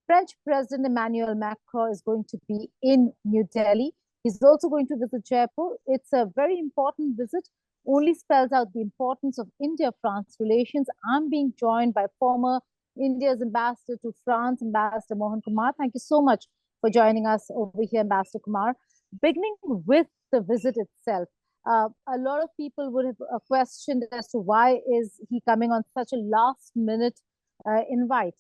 French President Emmanuel Macron is going to be in New Delhi. He's also going to visit Jaipur. It's a very important visit, only spells out the importance of India-France relations. I'm being joined by former India's ambassador to France, Ambassador Mohan Kumar. Thank you so much for joining us over here, Ambassador Kumar. Beginning with the visit itself, a lot of people would have questioned as to why is he coming on such a last-minute invite.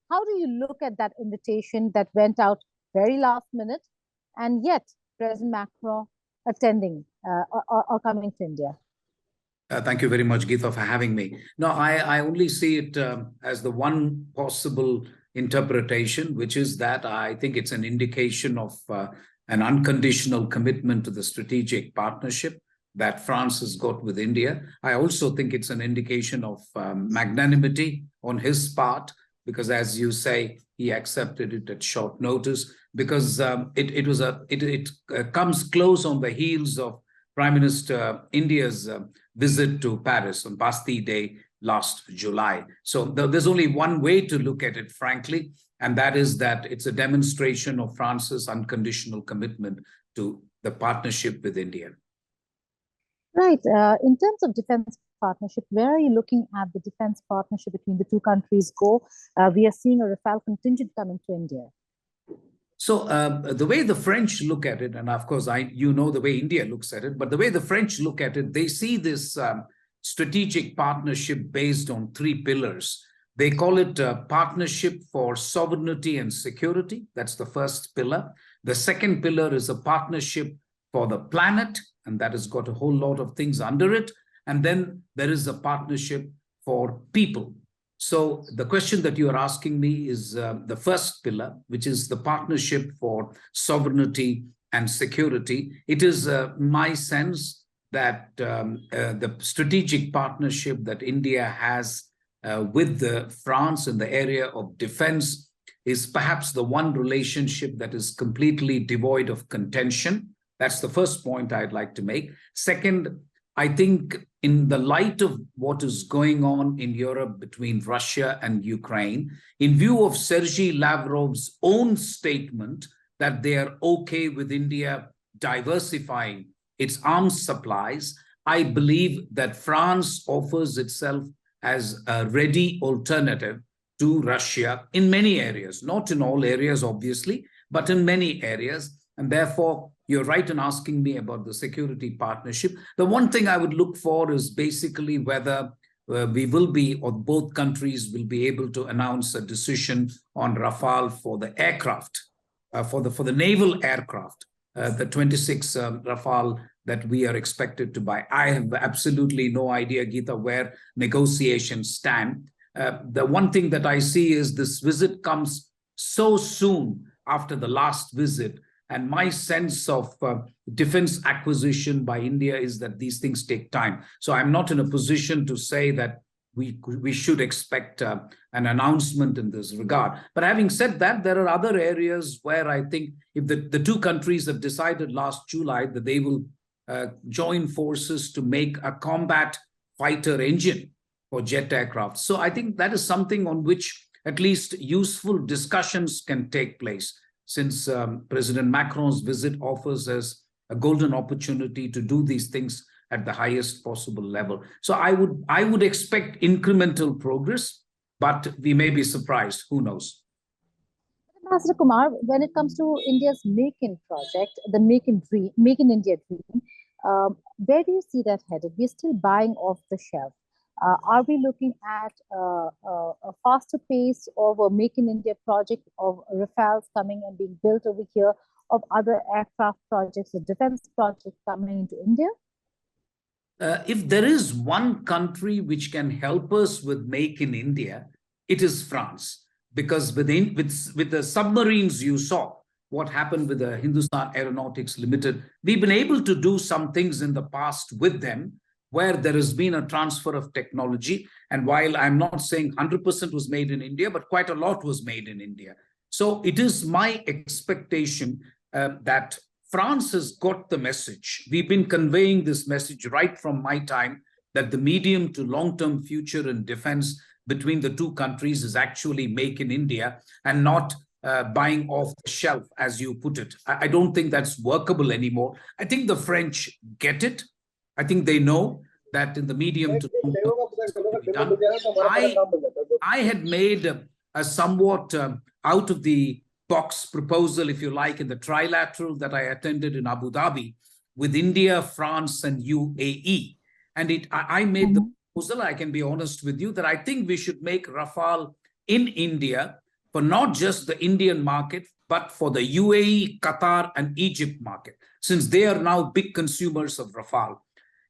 How do you look at that invitation that went out very last minute, and yet President Macron attending or coming to India? Thank you very much, Geeta, for having me. No, I only see it as the one possible interpretation, which is that I think it's an indication of an unconditional commitment to the strategic partnership that France has got with India. I also think it's an indication of magnanimity on his part, because as you say, he accepted it at short notice, because it comes close on the heels of Prime Minister India's visit to Paris on Bastille Day last July. So there's only one way to look at it, frankly, and that is that it's a demonstration of France's unconditional commitment to the partnership with India. Right. In terms of defense partnership, where are you looking at the defense partnership between the two countries go? We are seeing a Rafale contingent coming to India. So the way the French look at it, and of course, you know the way India looks at it, but the way the French look at it, they see this strategic partnership based on three pillars. They call it a partnership for sovereignty and security. That's the first pillar. The second pillar is a partnership for the planet, and that has got a whole lot of things under it. And then there is a partnership for people. So the question that you are asking me is the first pillar, which is the partnership for sovereignty and security. It is my sense that the strategic partnership that India has with France in the area of defense is perhaps the one relationship that is completely devoid of contention. That's the first point I'd like to make. Second, I think in the light of what is going on in Europe between Russia and Ukraine, in view of Sergei Lavrov's own statement that they are okay with India diversifying its arms supplies, I believe that France offers itself as a ready alternative to Russia in many areas, not in all areas, obviously, but in many areas. And therefore, you're right in asking me about the security partnership. The one thing I would look for is basically whether we will be, or both countries will be able to announce a decision on Rafale for the aircraft, for the naval aircraft, the 26 Rafale that we are expected to buy. I have absolutely no idea, Geeta, where negotiations stand. The one thing that I see is this visit comes so soon after the last visit. And my sense of defense acquisition by India is that these things take time. So I'm not in a position to say that we should expect an announcement in this regard. But having said that, there are other areas where I think if the two countries have decided last July that they will join forces to make a combat fighter engine for jet aircraft. So I think that is something on which at least useful discussions can take place, since President Macron's visit offers us a golden opportunity to do these things at the highest possible level. So I would expect incremental progress, but we may be surprised. Who knows? Ambassador Kumar, when it comes to India's Make in project, the Make in India dream, where do you see that headed? We're still buying off the shelf. Are we looking at a faster pace of a Make in India project of Rafales coming and being built over here, of other aircraft projects, or defense projects coming into India? If there is one country which can help us with Make in India, it is France. Because with the submarines, you saw what happened with the Hindustan Aeronautics Limited. We've been able to do some things in the past with them, where there has been a transfer of technology. And while I'm not saying 100% was made in India, but quite a lot was made in India. So it is my expectation that France has got the message. We've been conveying this message right from my time, that the medium to long-term future in defense between the two countries is actually Make in India and not buying off the shelf, as you put it. I don't think that's workable anymore. I think the French get it. I think they know that in the medium to long term, it's going to be done. I had made a somewhat out of the box proposal, if you like, in the trilateral that I attended in Abu Dhabi with India, France, and UAE. And I made the proposal, I can be honest with you, that I think we should make Rafale in India for not just the Indian market, but for the UAE, Qatar, and Egypt market, since they are now big consumers of Rafale.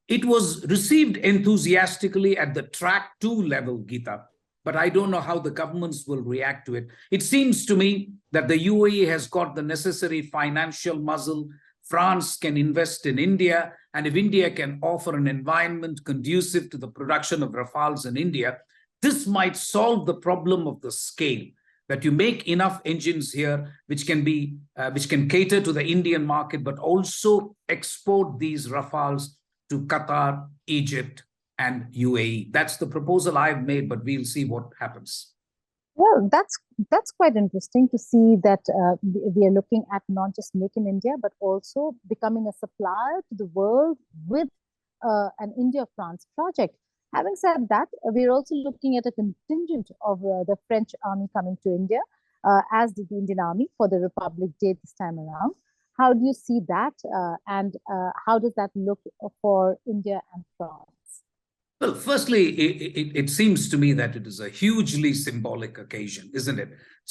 It was received enthusiastically at the track 2 level, Geeta, but I don't know how the governments will react to it. It seems to me that the UAE has got the necessary financial muscle. France can invest in India, and if India can offer an environment conducive to the production of Rafales in India, this might solve the problem of the scale, that you make enough engines here which can cater to the Indian market, but also export these Rafales to Qatar, Egypt, and UAE. That's the proposal I've made, but we'll see what happens. Well, that's quite interesting to see that we are looking at not just Make in India, but also becoming a supplier to the world with an India-France project. Having said that, we're also looking at a contingent of the French army coming to India, as did the Indian Army for the Republic Day this time around. How do you see that, and how does that look for India and France? Well, firstly, it seems to me that it is a hugely symbolic occasion, isn't it?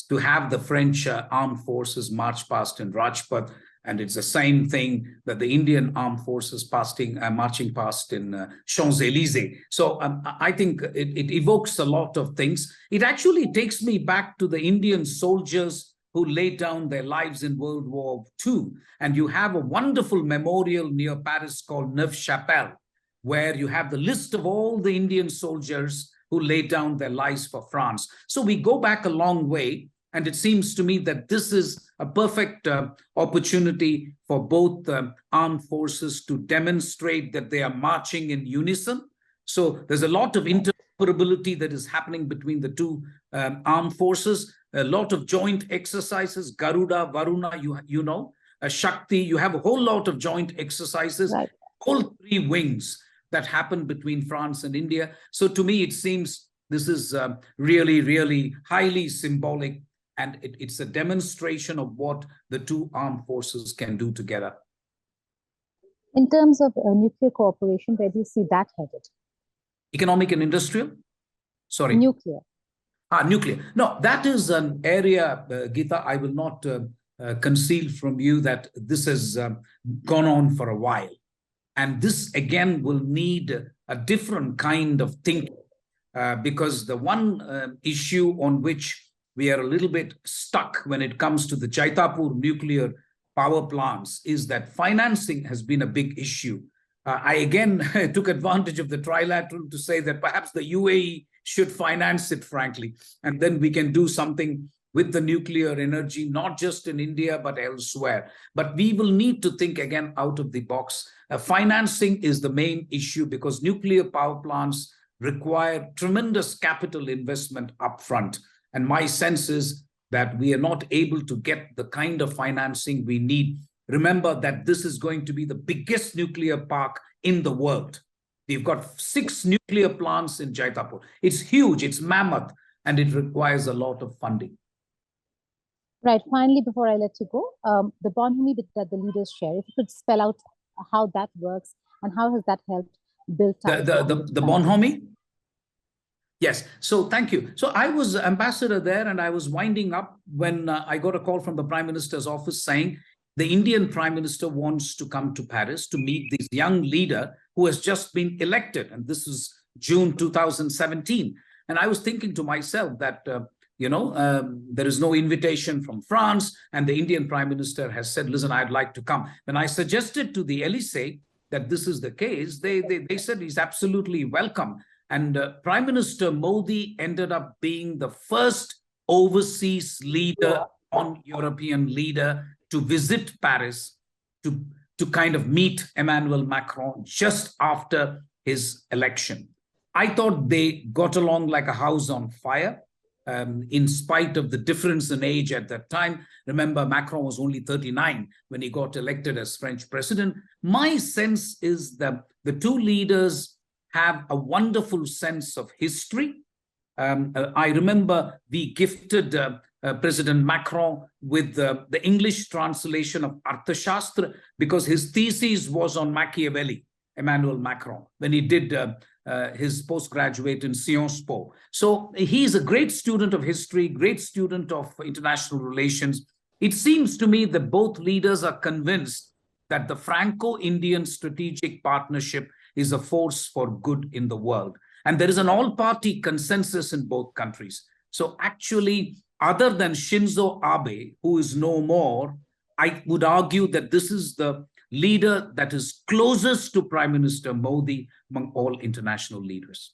To have the French armed forces march past in Rajpath, and it's the same thing that the Indian armed forces marching past in Champs-Élysées. So I think it evokes a lot of things. It actually takes me back to the Indian soldiers who laid down their lives in World War II. And you have a wonderful memorial near Paris called Neuve-Chapelle, where you have the list of all the Indian soldiers who laid down their lives for France. So we go back a long way, and it seems to me that this is a perfect opportunity for both armed forces to demonstrate that they are marching in unison. So there's a lot of interoperability that is happening between the two armed forces, a lot of joint exercises, Garuda, Varuna, you know, Shakti, you have a whole lot of joint exercises, right. All three wings that happen between France and India. So to me, it seems this is really, really highly symbolic, and it's a demonstration of what the two armed forces can do together. In terms of nuclear cooperation, where do you see that headed? Economic and industrial? Sorry. Nuclear. Nuclear. No, that is an area, Geeta, I will not conceal from you that this has gone on for a while. And this, again, will need a different kind of thinking, because the one issue on which we are a little bit stuck when it comes to the Jaitapur nuclear power plants is that financing has been a big issue. I again took advantage of the trilateral to say that perhaps the UAE should finance it, frankly, and then we can do something with the nuclear energy, not just in India, but elsewhere. But we will need to think again out of the box. Financing is the main issue because nuclear power plants require tremendous capital investment upfront. And my sense is that we are not able to get the kind of financing we need. Remember that this is going to be the biggest nuclear park in the world. We've got 6 nuclear plants in Jaitapur. It's huge, it's mammoth, and it requires a lot of funding. Right. Finally, before I let you go, the Bonhomie that the leaders share, if you could spell out how that works and how has that helped build ties? The Bonhomie? Yes. So thank you. So I was ambassador there, and I was winding up when I got a call from the Prime Minister's office saying the Indian Prime Minister wants to come to Paris to meet this young leader who has just been elected. And this was June 2017. And I was thinking to myself that, there is no invitation from France, and the Indian Prime Minister has said, listen, I'd like to come. When I suggested to the Elysee that this is the case, they said he's absolutely welcome. And Prime Minister Modi ended up being the first overseas leader, non-European leader, to visit Paris to kind of meet Emmanuel Macron just after his election. I thought they got along like a house on fire. in spite of the difference in age at that time. Remember, Macron was only 39 when he got elected as French president. My sense is that the two leaders have a wonderful sense of history. I remember we gifted President Macron with the English translation of Arthashastra because his thesis was on Machiavelli, Emmanuel Macron, when he did his postgraduate in Sciences Po. So he's a great student of history, great student of international relations. It seems to me that both leaders are convinced that the Franco-Indian strategic partnership is a force for good in the world. And there is an all-party consensus in both countries. So actually, other than Shinzo Abe, who is no more, I would argue that this is the leader that is closest to Prime Minister Modi among all international leaders.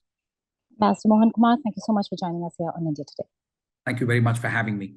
Master Mohan Kumar, thank you so much for joining us here on India Today. Thank you very much for having me.